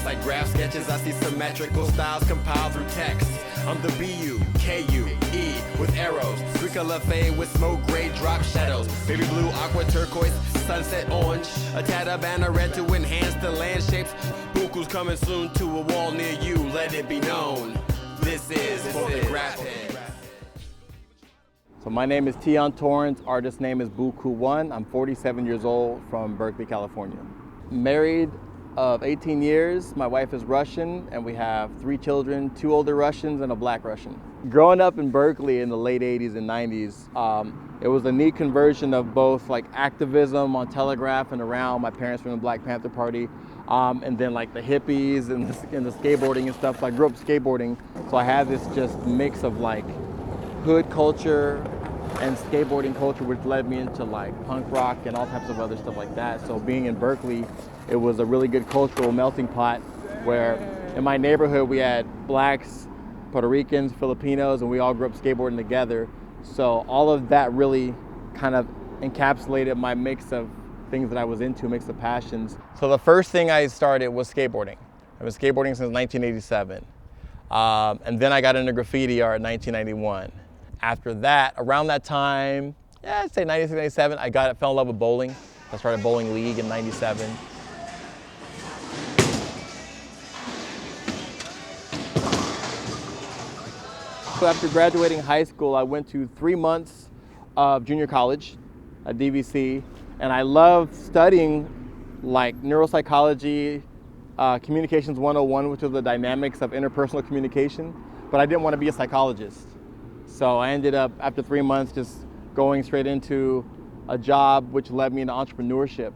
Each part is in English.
like graph sketches, I see symmetrical styles compiled through text. I'm the B-U-K-U-E with arrows, three-color fade with smoke gray drop shadows, baby blue, aqua, turquoise, sunset orange, a tad of banner red to enhance the land shapes. Buku's coming soon to a wall near you, let it be known. This is for the graph heads. So my name is Tion Torrance, artist name is BukueOne. I'm 47 years old from Berkeley, California. Married of 18 years, my wife is Russian, and we have 3 children, 2 older Russians and a black Russian. Growing up in Berkeley in the late 80s and 90s, it was a neat conversion of both like activism on Telegraph and around. My parents were in the Black Panther Party, and then like the hippies and the skateboarding and stuff. So I grew up skateboarding, so I had this just mix of like hood culture and skateboarding culture, which led me into like punk rock and all types of other stuff like that. So being in Berkeley, it was a really good cultural melting pot where in my neighborhood we had blacks, Puerto Ricans, Filipinos, and we all grew up skateboarding together. So all of that really kind of encapsulated my mix of things that I was into, mix of passions. So the first thing I started was skateboarding. I've been skateboarding since 1987. And then I got into graffiti art in 1991. After that, around that time, I'd say 96, 97, I fell in love with bowling. I started bowling league in 97. So after graduating high school, I went to 3 months of junior college at DVC, and I loved studying like neuropsychology, communications 101, which was the dynamics of interpersonal communication, but I didn't want to be a psychologist. So I ended up, after 3 months, just going straight into a job which led me into entrepreneurship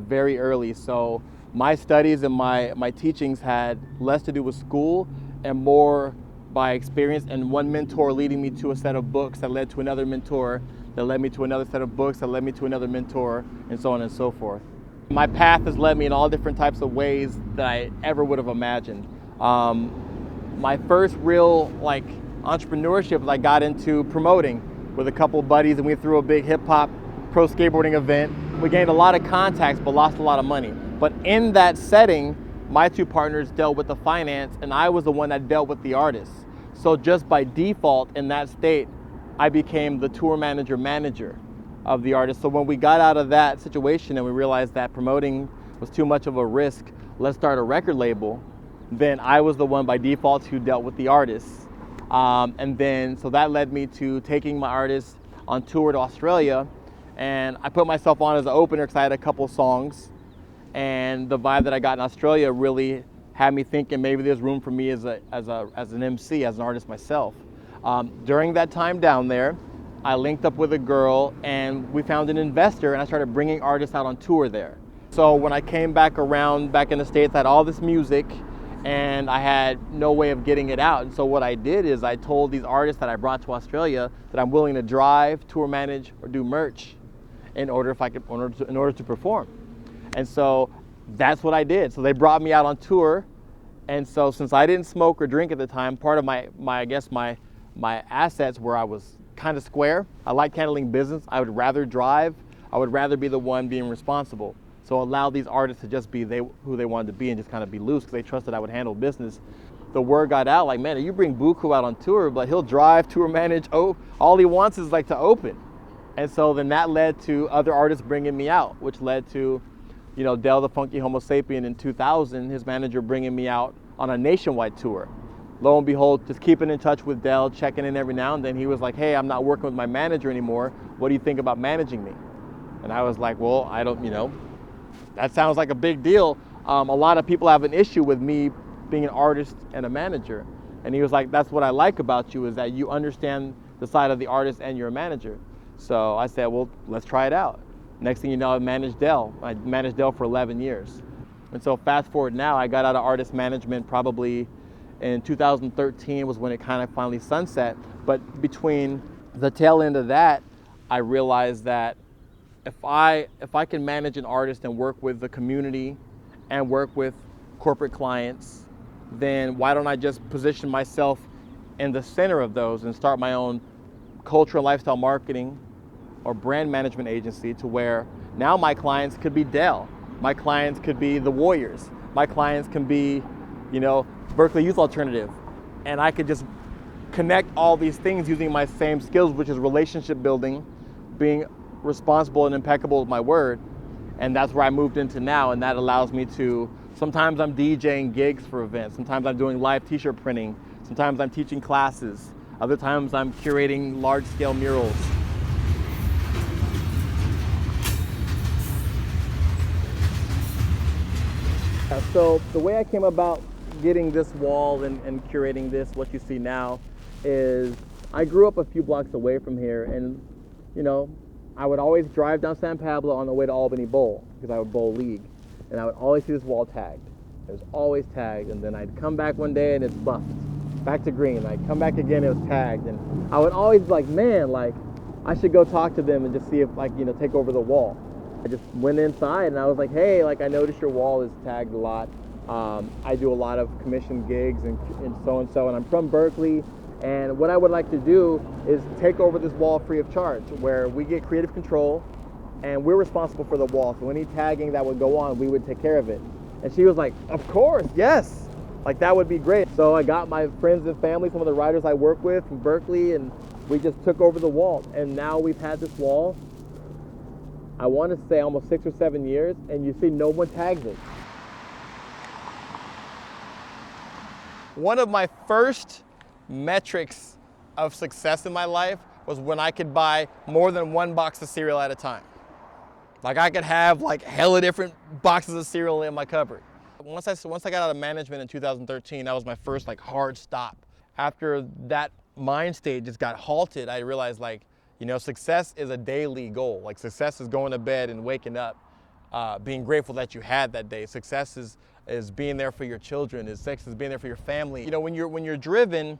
very early. So my studies and my teachings had less to do with school and more by experience, and one mentor leading me to a set of books that led to another mentor, that led me to another set of books, that led me to another mentor, and so on and so forth. My path has led me in all different types of ways that I ever would have imagined. My first real like entrepreneurship, I got into promoting with a couple buddies, and we threw a big hip hop pro skateboarding event. We gained a lot of contacts but lost a lot of money. But in that setting, my 2 partners dealt with the finance and I was the one that dealt with the artists. So just by default in that state, I became the tour manager of the artist. So when we got out of that situation and we realized that promoting was too much of a risk, let's start a record label, then I was the one by default who dealt with the artists. And then, so that led me to taking my artists on tour to Australia, and I put myself on as an opener because I had a couple songs, and the vibe that I got in Australia really had me thinking maybe there's room for me as an MC, as an artist myself. During that time down there, I linked up with a girl and we found an investor, and I started bringing artists out on tour there. So when I came back in the States, I had all this music and I had no way of getting it out. And so what I did is I told these artists that I brought to Australia that I'm willing to drive, tour manage, or do merch in order to perform. And so that's what I did. So they brought me out on tour. And so since I didn't smoke or drink at the time, part of my assets were I was kind of square. I liked handling business. I would rather drive. I would rather be the one being responsible. So allow these artists to just be who they wanted to be and just kind of be loose because they trusted I would handle business. The word got out like, man, you bring Buku out on tour, but he'll drive, tour manage. Oh, all he wants is like to open. And so then that led to other artists bringing me out, which led to, Del the Funky Homo Sapien in 2000, his manager bringing me out on a nationwide tour. Lo and behold, just keeping in touch with Del, checking in every now and then, he was like, hey, I'm not working with my manager anymore. What do you think about managing me? And I was like, well, I don't, that sounds like a big deal. A lot of people have an issue with me being an artist and a manager. And he was like, that's what I like about you, is that you understand the side of the artist and you're a manager. So I said, well, let's try it out. Next thing you know, I managed Del. I managed Del for 11 years. And so fast forward now, I got out of artist management probably in 2013 was when it kind of finally sunset. But between the tail end of that, I realized that if I can manage an artist and work with the community and work with corporate clients, then why don't I just position myself in the center of those and start my own culture and lifestyle marketing or brand management agency, to where now my clients could be Del, my clients could be the Warriors, my clients can be, Berkeley Youth Alternative. And I could just connect all these things using my same skills, which is relationship building, being responsible and impeccable with my word. And that's where I moved into now, and that allows me to, sometimes I'm DJing gigs for events, sometimes I'm doing live t-shirt printing, sometimes I'm teaching classes, other times I'm curating large-scale murals. So the way I came about getting this wall and curating this, what you see now, is I grew up a few blocks away from here, and I would always drive down San Pablo on the way to Albany Bowl, because I would bowl league, and I would always see this wall tagged. It was always tagged, and then I'd come back one day and it's buffed. Back to green. I'd come back again, it was tagged, and I would always be like, man, like, I should go talk to them and just see if, like, take over the wall. I just went inside and I was like, hey, like, I noticed your wall is tagged a lot. I do a lot of commission gigs and so, and I'm from Berkeley. And what I would like to do is take over this wall free of charge, where we get creative control and we're responsible for the wall. So any tagging that would go on, we would take care of it. And she was like, of course, yes. Like, that would be great. So I got my friends and family, some of the writers I work with from Berkeley, and we just took over the wall. And now we've had this wall, I want to say almost 6 or 7 years, and you see no one tags it. One of my first metrics of success in my life was when I could buy more than one box of cereal at a time. Like, I could have like hella different boxes of cereal in my cupboard. Once I got out of management in 2013, that was my first like hard stop. After that mind state just got halted, I realized, like, success is a daily goal. Like, success is going to bed and waking up, being grateful that you had that day. Success is being there for your children. Success is being there for your family. When you're driven,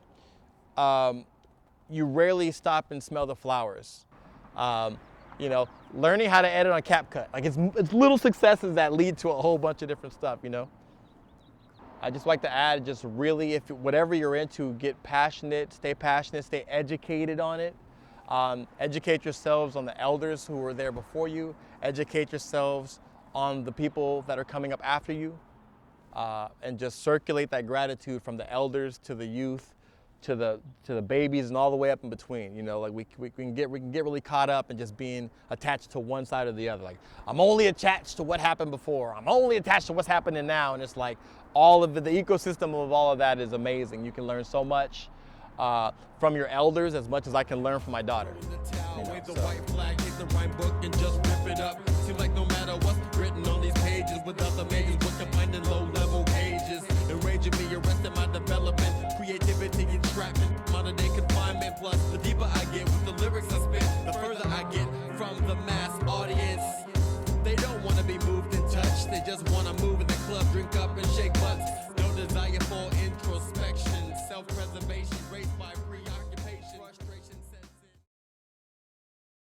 you rarely stop and smell the flowers. Learning how to edit on CapCut. Like, it's little successes that lead to a whole bunch of different stuff, I just like to add, just really, if whatever you're into, get passionate, stay educated on it. Educate yourselves on the elders who were there before you. Educate yourselves on the people that are coming up after you. And just circulate that gratitude from the elders to the youth, to the babies, and all the way up in between. Like, we can get really caught up in just being attached to one side or the other. Like, I'm only attached to what happened before. I'm only attached to what's happening now. And it's like, all of the ecosystem of all of that is amazing. You can learn so much from your elders as much as I can learn from my daughter. Seems like no matter what's written on these pages, without the majors, we're confined in low-level cages. Enraging me, arresting my development, creativity, entrapment, modern-day confinement. Plus, the deeper I get with the lyrics I spit, the further I get from the mass audience. They don't want to be moved and touched, they just want to move in the club, drink up and shake butts.